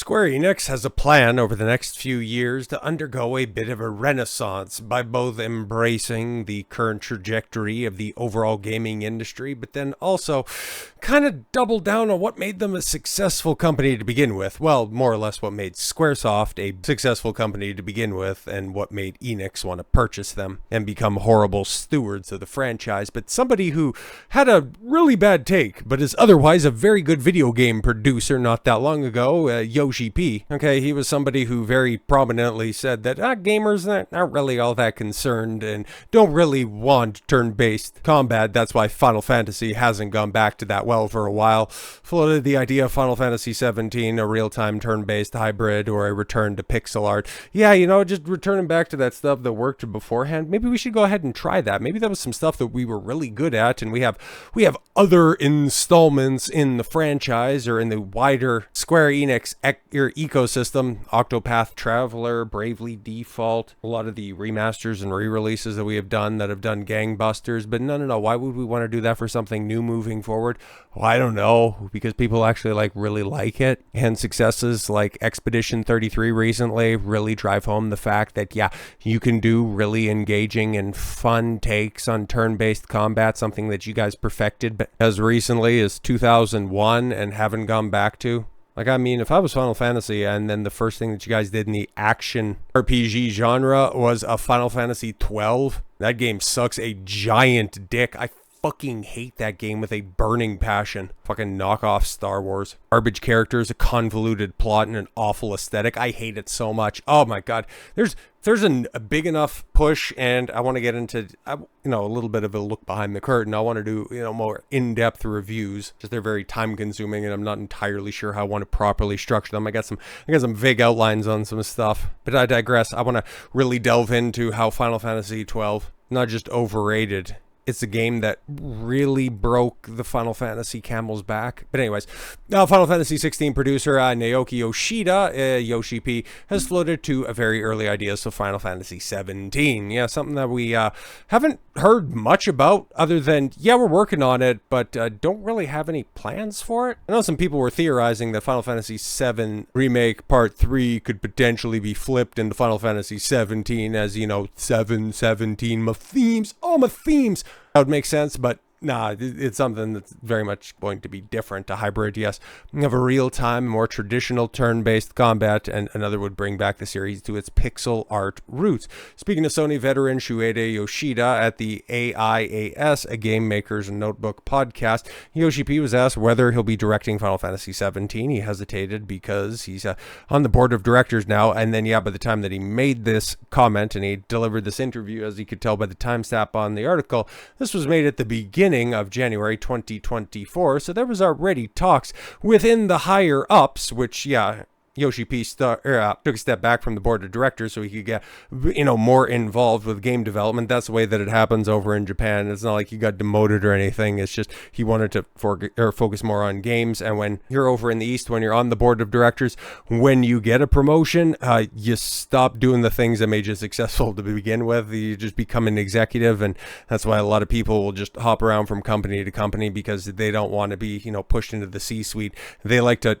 Square Enix has a plan over the next few years to undergo a bit of a renaissance by both embracing the current trajectory of the overall gaming industry, but then also kind of double down on what made them a successful company to begin with. Well, more or less what made Squaresoft a successful company to begin with, and what made Enix want to purchase them and become horrible stewards of the franchise. But somebody who had a really bad take, but is otherwise a very good video game producer not that long ago, Yoshi P. Okay, he was somebody who very prominently said that gamers aren't really all that concerned and don't really want turn-based combat. That's why Final Fantasy hasn't gone back to that well for a while. Floated the idea of Final Fantasy VII, a real-time turn-based hybrid, or a return to pixel art. Yeah, just returning back to that stuff that worked beforehand. Maybe we should go ahead and try that. Maybe that was some stuff that we were really good at, and we have other installments in the franchise or in the wider Square Enix ecosystem. Octopath Traveler, Bravely Default, a lot of the remasters and re-releases that we have done that have done gangbusters. But no, why would we want to do that for something new moving forward? Well, I don't know, because people actually really like it, and successes like Expedition 33 recently really drive home the fact that you can do really engaging and fun takes on turn-based combat, something that you guys perfected as recently as 2001 and haven't gone back to. If I was Final Fantasy and then the first thing that you guys did in the action RPG genre was a Final Fantasy XII, that game sucks a giant dick. I fucking hate that game with a burning passion. Fucking knockoff Star Wars. Garbage characters, a convoluted plot, and an awful aesthetic. I hate it so much. Oh my god. There's a big enough push, and I want to get into a little bit of a look behind the curtain. I want to do more in-depth reviews. Just they're very time consuming, and I'm not entirely sure how I want to properly structure them. I got some vague outlines on some stuff, but I digress. I want to really delve into how Final Fantasy XII, not just overrated, it's a game that really broke the Final Fantasy camel's back. But anyways, Final Fantasy XVI producer Naoki Yoshida, Yoshi P, has floated to a very early ideas of Final Fantasy XVII. Yeah, something that we haven't heard much about other than, we're working on it, but don't really have any plans for it. I know some people were theorizing that Final Fantasy VII Remake Part 3 could potentially be flipped into Final Fantasy XVII as, 717, my themes, my themes. That would make sense, but nah, it's something that's very much going to be different. A hybrid, yes. We have a real-time, more traditional turn-based combat, and another would bring back the series to its pixel art roots. Speaking of Sony veteran Shueide Yoshida at the AIAS, a Game Maker's Notebook podcast, Yoshi P was asked whether he'll be directing Final Fantasy XVII. He hesitated because he's on the board of directors now, and then, by the time that he made this comment and he delivered this interview, as you could tell by the timestamp on the article, this was made at the beginning of January 2024, so there was already talks within the higher ups, which Yoshi P took a step back from the board of directors so he could get more involved with game development. That's the way that it happens over in Japan. It's not like he got demoted or anything. It's just he wanted to focus more on games. And when you're over in the East, when you're on the board of directors, when you get a promotion, you stop doing the things that made you successful to begin with. You just become an executive, and that's why a lot of people will just hop around from company to company because they don't want to be pushed into the C-suite. They like to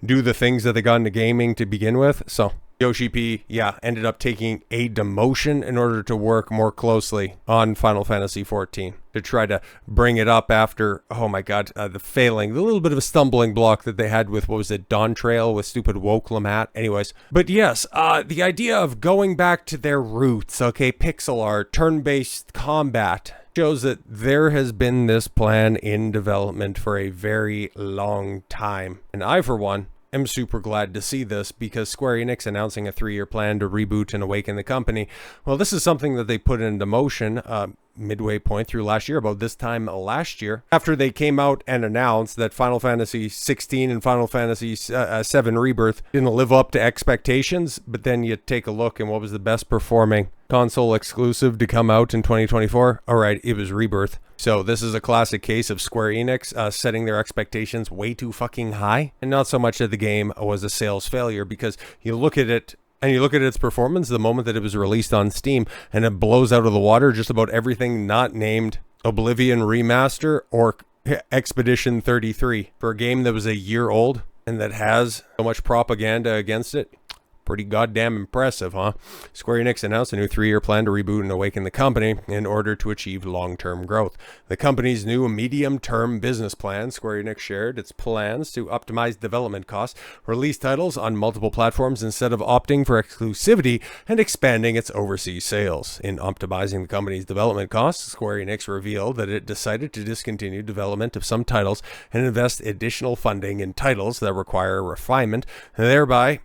do the things that they got into gaming to begin with. So Yoshi P, ended up taking a demotion in order to work more closely on Final Fantasy XIV to try to bring it up after, the little bit of a stumbling block that they had with, Dawn Trail with stupid woke Lamat. Anyways, but yes, the idea of going back to their roots, pixel art, turn-based combat, shows that there has been this plan in development for a very long time. And I, for one, am super glad to see this, because Square Enix announcing a 3-year plan to reboot and awaken the company. Well, this is something that they put into motion midway point through last year, about this time last year, after they came out and announced that Final Fantasy XVI and Final Fantasy VII Rebirth didn't live up to expectations. But then you take a look, and what was the best performing console exclusive to come out in 2024? All right, it was Rebirth. So this is a classic case of Square Enix setting their expectations way too fucking high, and not so much that the game was a sales failure, because you look at it and you look at its performance the moment that it was released on Steam, and it blows out of the water just about everything not named Oblivion Remaster or Expedition 33 for a game that was a year old. and that has so much propaganda against it. Pretty goddamn impressive, huh? Square Enix announced a new 3-year plan to reboot and awaken the company in order to achieve long-term growth. The company's new medium-term business plan, Square Enix shared its plans to optimize development costs, release titles on multiple platforms instead of opting for exclusivity, and expanding its overseas sales. In optimizing the company's development costs, Square Enix revealed that it decided to discontinue development of some titles and invest additional funding in titles that require refinement, thereby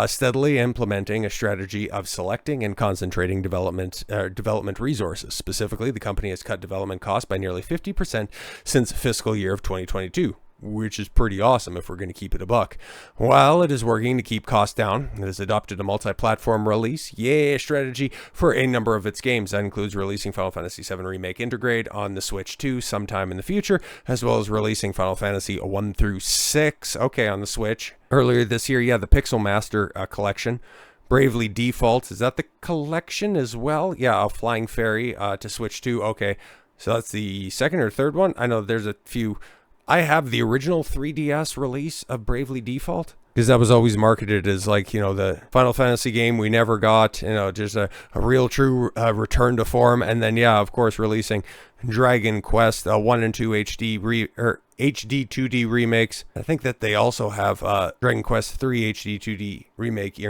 steadily implementing a strategy of selecting and concentrating development resources. Specifically, the company has cut development costs by nearly 50% since fiscal year of 2022. Which is pretty awesome if we're going to keep it a buck. While it is working to keep costs down, it has adopted a multi-platform release strategy for a number of its games. That includes releasing Final Fantasy VII Remake Integrate on the Switch 2 sometime in the future, as well as releasing Final Fantasy 1 through 6, on the Switch. Earlier this year, the Pixel Master collection. Bravely Default, is that the collection as well? Yeah, a Flying Fairy to Switch 2, okay. So that's the second or third one? I know there's a few. I have the original 3DS release of Bravely Default because that was always marketed as the Final Fantasy game we never got, just a real true return to form. And then, of course, releasing Dragon Quest 1 and 2 HD HD 2D remakes. I think that they also have Dragon Quest 3 HD 2D remake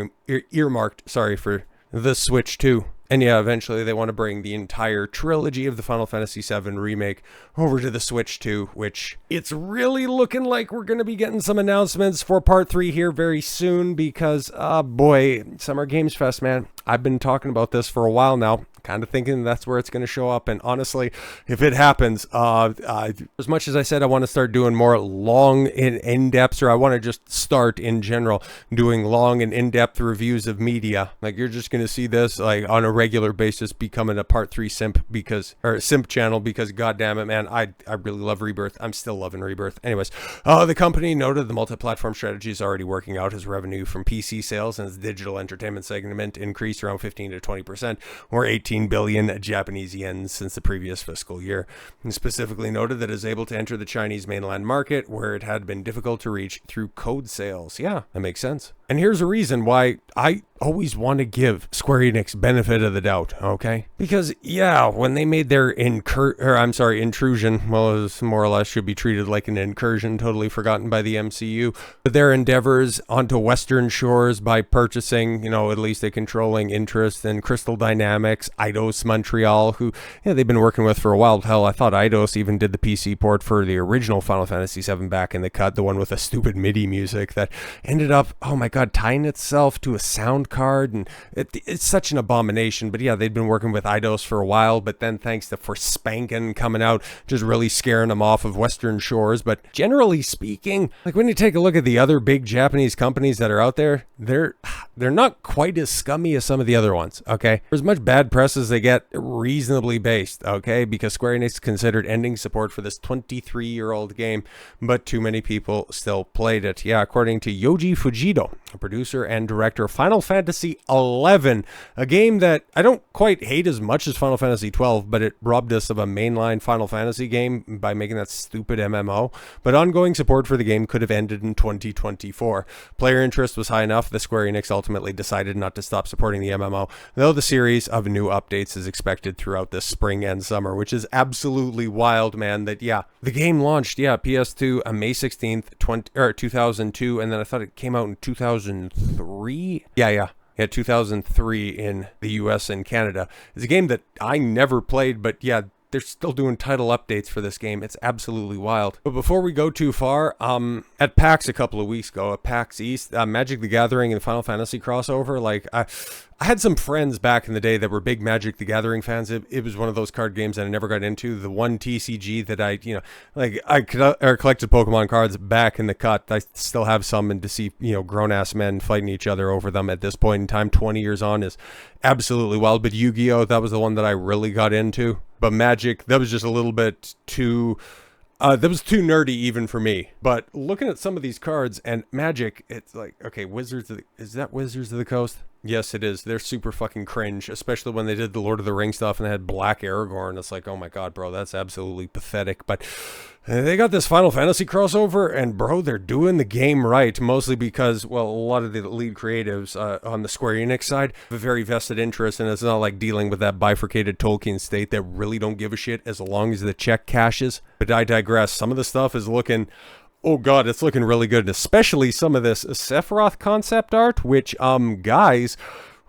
earmarked, for the Switch 2. And eventually they want to bring the entire trilogy of the Final Fantasy VII Remake over to the Switch 2, which it's really looking like we're going to be getting some announcements for Part 3 here very soon because, boy, Summer Games Fest, man. I've been talking about this for a while now, kind of thinking that's where it's going to show up. And honestly, if it happens, as much as I said I want to start doing more long and in-depth, or I want to just start in general doing long and in-depth reviews of media, you're just going to see this on a regular basis becoming a Part 3 simp channel because goddamn it, man, I really love Rebirth. I'm still loving Rebirth. Anyways, the company noted the multi-platform strategy is already working out as revenue from PC sales and its digital entertainment segment increased around 15 to 20%, or 18 billion Japanese yen since the previous fiscal year. And specifically noted that it is able to enter the Chinese mainland market where it had been difficult to reach through code sales. Yeah, that makes sense. And here's a reason why I always want to give Square Enix benefit of the doubt, okay? Because, when they made their intrusion, well, it was more or less should be treated like an incursion, totally forgotten by the MCU, but their endeavors onto Western shores by purchasing, at least a controlling interest in Crystal Dynamics, Eidos Montreal, who, they've been working with for a while. Hell, I thought Eidos even did the PC port for the original Final Fantasy VII back in the cut, the one with the stupid MIDI music that ended up, oh my god, tying itself to a sound card, and it's such an abomination. But they'd been working with Eidos for a while, but then thanks to Forspanken coming out, just really scaring them off of Western shores. But generally speaking, when you take a look at the other big Japanese companies that are out there, they're not quite as scummy as some of the other ones, okay? For as much bad press as they get, reasonably based, okay? Because Square Enix considered ending support for this 23-year-old game, but too many people still played it. According to Yoji Fujito, a producer and director of Final Fantasy XI, a game that I don't quite hate as much as Final Fantasy XII, but it robbed us of a mainline Final Fantasy game by making that stupid MMO. But ongoing support for the game could have ended in 2024. Player interest was high enough that Square Enix ultimately decided not to stop supporting the MMO, though the series of new updates is expected throughout this spring and summer, which is absolutely wild, man. That the game launched PS2 on May 16th 2002, and then I thought it came out in 2003. 2003 in the US and Canada. It's a game that I never played, but they're still doing title updates for this game. It's absolutely wild. But before we go too far, at PAX a couple of weeks ago, at PAX East, Magic the Gathering and Final Fantasy crossover, I had some friends back in the day that were big Magic the Gathering fans. It was one of those card games that I never got into. The one TCG that I collected Pokemon cards back in the cut. I still have some, and to see, grown-ass men fighting each other over them at this point in time, 20 years on, is absolutely wild. But Yu-Gi-Oh, that was the one that I really got into. But Magic, that was just a little bit too... that was too nerdy even for me. But looking at some of these cards and Magic, it's okay, is that Wizards of the Coast? Yes, it is. They're super fucking cringe, especially when they did the Lord of the Rings stuff and they had Black Aragorn. It's like, oh my god, bro, that's absolutely pathetic. But they got this Final Fantasy crossover, and bro, they're doing the game right, mostly because, well, a lot of the lead creatives on the Square Enix side have a very vested interest, and it's not like dealing with that bifurcated Tolkien state that really don't give a shit as long as the check cashes. But I digress. Some of the stuff is looking... oh god, it's looking really good, and especially some of this Sephiroth concept art, which, guys,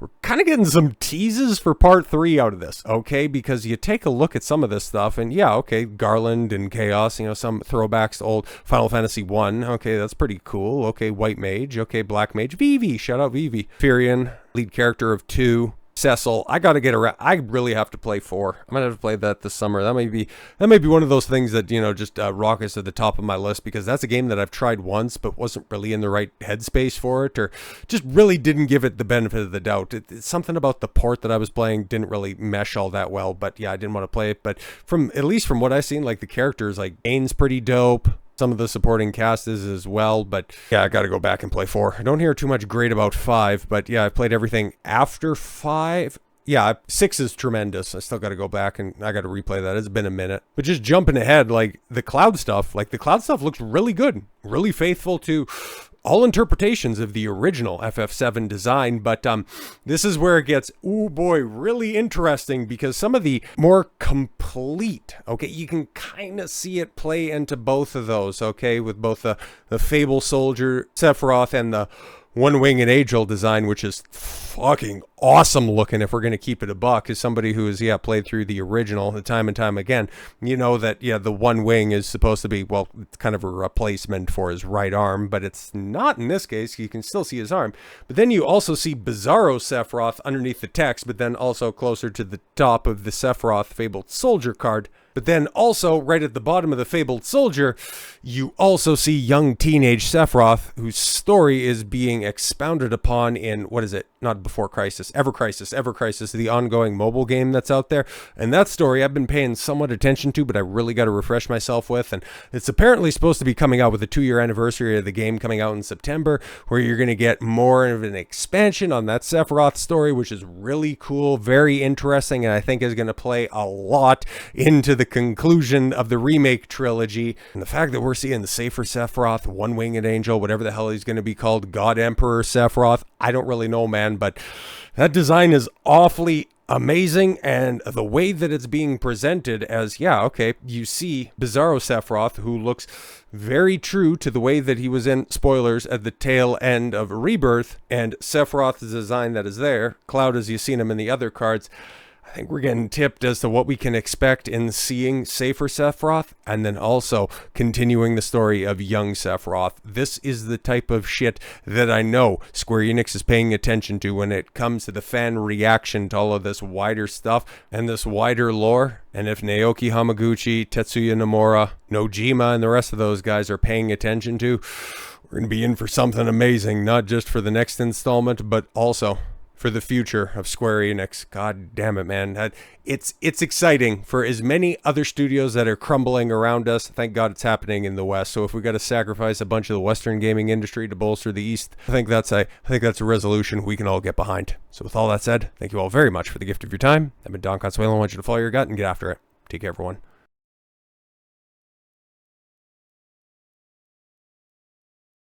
we're kind of getting some teases for part 3 out of this, okay? Because you take a look at some of this stuff, and yeah, okay, Garland and Chaos, you know, some throwbacks to old Final Fantasy I, okay, that's pretty cool, okay, White Mage, okay, Black Mage, Vivi, shout out Vivi, Firion, lead character of 2, Cecil. I gotta get around. I really have to play 4. I'm gonna have to play that this summer. That may be one of those things that, you know, just rockets to the top of my list, because that's a game that I've tried once but wasn't really in the right headspace for it, or just really didn't give it the benefit of the doubt. It's something about the port that I was playing didn't really mesh all that well. But yeah, I didn't want to play it. But at least from what I've seen, like the characters, like Ane's pretty dope. Some of the supporting cast is as well, but yeah, I gotta go back and play 4. I don't hear too much great about 5, but yeah, I played everything after 5. Yeah, 6 is tremendous. I still gotta go back and I gotta replay that. It's been a minute. But just jumping ahead, like the cloud stuff looks really good. Really faithful to all interpretations of the original FF7 design, but this is where it gets, ooh boy, really interesting, because some of the more complete, okay, you can kind of see it play into both of those, okay, with both the Fable Soldier Sephiroth and the One Winged Angel design, which is fucking awesome looking, if we're going to keep it a buck. As somebody who has, played through the original time and time again, you know that, the one wing is supposed to be, well, it's kind of a replacement for his right arm, but it's not in this case. You can still see his arm. But then you also see Bizarro Sephiroth underneath the text, but then also closer to the top of the Sephiroth Fabled Soldier card. But then also, right at the bottom of the Fabled Soldier, you also see young teenage Sephiroth, whose story is being expounded upon in, what is it? Not Before Crisis, Ever Crisis, the ongoing mobile game that's out there. And that story I've been paying somewhat attention to, but I really got to refresh myself with. And it's apparently supposed to be coming out with a 2-year anniversary of the game coming out in September, where you're going to get more of an expansion on that Sephiroth story, which is really cool, very interesting, and I think is going to play a lot into the conclusion of the remake trilogy. And the fact that we're seeing the Safer Sephiroth, One Winged Angel, whatever the hell he's going to be called, God Emperor Sephiroth, I don't really know, man, but that design is awfully amazing, and the way that it's being presented as, you see Bizarro Sephiroth, who looks very true to the way that he was in, spoilers, at the tail end of Rebirth, and Sephiroth's design that is there, Cloud as you've seen him in the other cards. I think we're getting tipped as to what we can expect in seeing Safer Sephiroth, and then also continuing the story of young Sephiroth. This is the type of shit that I know Square Enix is paying attention to when it comes to the fan reaction to all of this wider stuff and this wider lore. And if Naoki Hamaguchi, Tetsuya Nomura, Nojima, and the rest of those guys are paying attention to, we're going to be in for something amazing, not just for the next installment, but also for the future of Square Enix. God damn it, man. It's exciting for as many other studios that are crumbling around us. Thank God it's happening in the West. So if we got to sacrifice a bunch of the Western gaming industry to bolster the East, I think that's a resolution we can all get behind. So with all that said, thank you all very much for the gift of your time. I've been Don Consuelo. I want you to follow your gut and get after it. Take care, everyone.